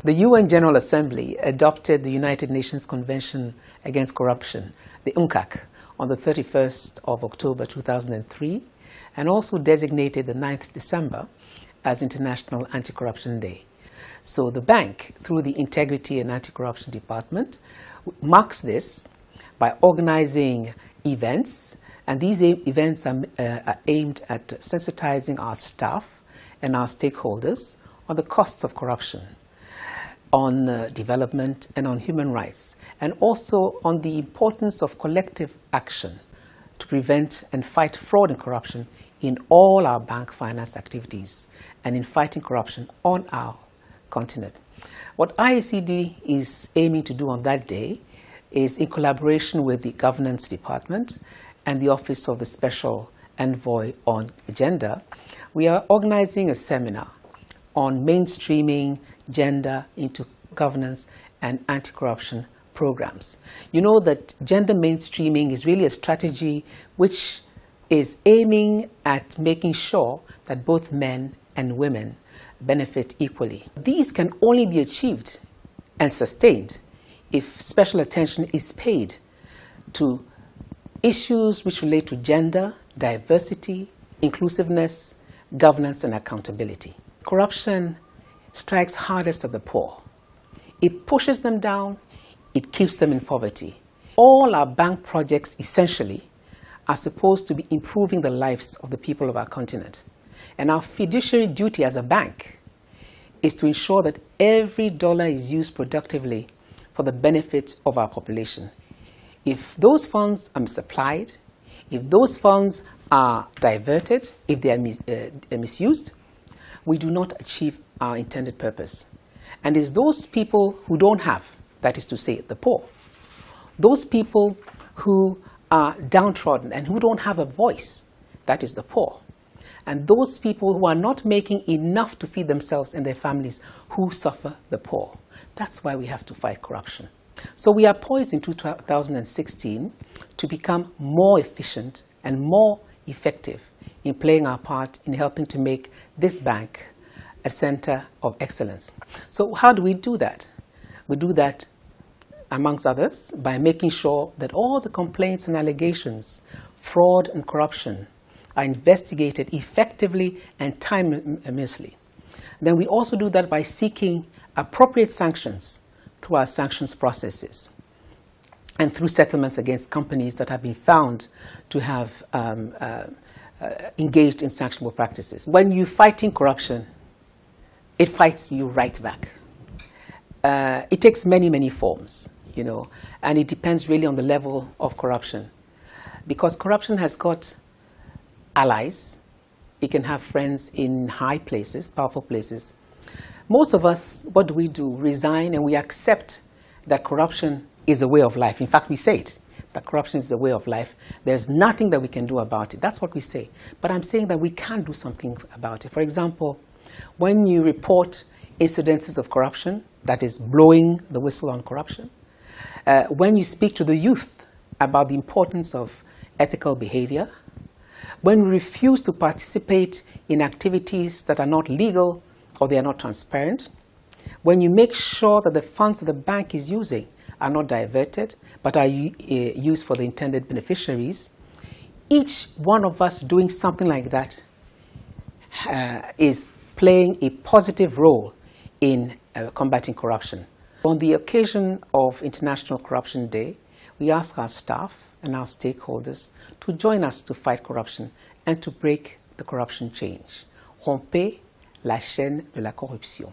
The UN General Assembly adopted the United Nations Convention Against Corruption, the UNCAC, on the 31st of October 2003, and also designated the 9th December as International Anti-Corruption Day. So the bank, through the Integrity and Anti-Corruption Department, marks this by organizing events, and these events are aimed at sensitizing our staff and our stakeholders on the costs of corruption, on development and on human rights, and also on the importance of collective action to prevent and fight fraud and corruption in all our bank finance activities and in fighting corruption on our continent. What IACD is aiming to do on that day is, in collaboration with the Governance Department and the Office of the Special Envoy on Gender, we are organizing a seminar on mainstreaming gender into governance and anti-corruption programs. You know that gender mainstreaming is really a strategy which is aiming at making sure that both men and women benefit equally. These can only be achieved and sustained if special attention is paid to issues which relate to gender, diversity, inclusiveness, governance, and accountability. Corruption strikes hardest at the poor. It pushes them down, it keeps them in poverty. All our bank projects essentially are supposed to be improving the lives of the people of our continent. And our fiduciary duty as a bank is to ensure that every dollar is used productively for the benefit of our population. If those funds are misapplied, if those funds are diverted, if they are misused, we do not achieve our intended purpose. And it's those people who don't have, that is to say, the poor, those people who are downtrodden and who don't have a voice, that is the poor, and those people who are not making enough to feed themselves and their families, who suffer the poor. That's why we have to fight corruption. So we are poised in 2016 to become more efficient and more effective in playing our part in helping to make this bank a center of excellence. So how do we do that? We do that, amongst others, by making sure that all the complaints and allegations, fraud and corruption, are investigated effectively and timeously. Then we also do that by seeking appropriate sanctions through our sanctions processes and through settlements against companies that have been found to have engaged in sanctionable practices. When you're fighting corruption, it fights you right back. It takes many, many forms, you know, and it depends really on the level of corruption. Because corruption has got allies. It can have friends in high places, powerful places. Most of us, what do? Resign, and we accept that corruption is a way of life. In fact, we say it, that corruption is a way of life. There's nothing that we can do about it. That's what we say. But I'm saying that we can do something about it. For example, when you report incidences of corruption, that is blowing the whistle on corruption, when you speak to the youth about the importance of ethical behavior, when we refuse to participate in activities that are not legal or they are not transparent, when you make sure that the funds that the bank is using are not diverted but are used for the intended beneficiaries, each one of us doing something like that is playing a positive role in combating corruption. On the occasion of International Corruption Day, we ask our staff and our stakeholders to join us to fight corruption and to break the corruption chain. Rompez la chaîne de la corruption.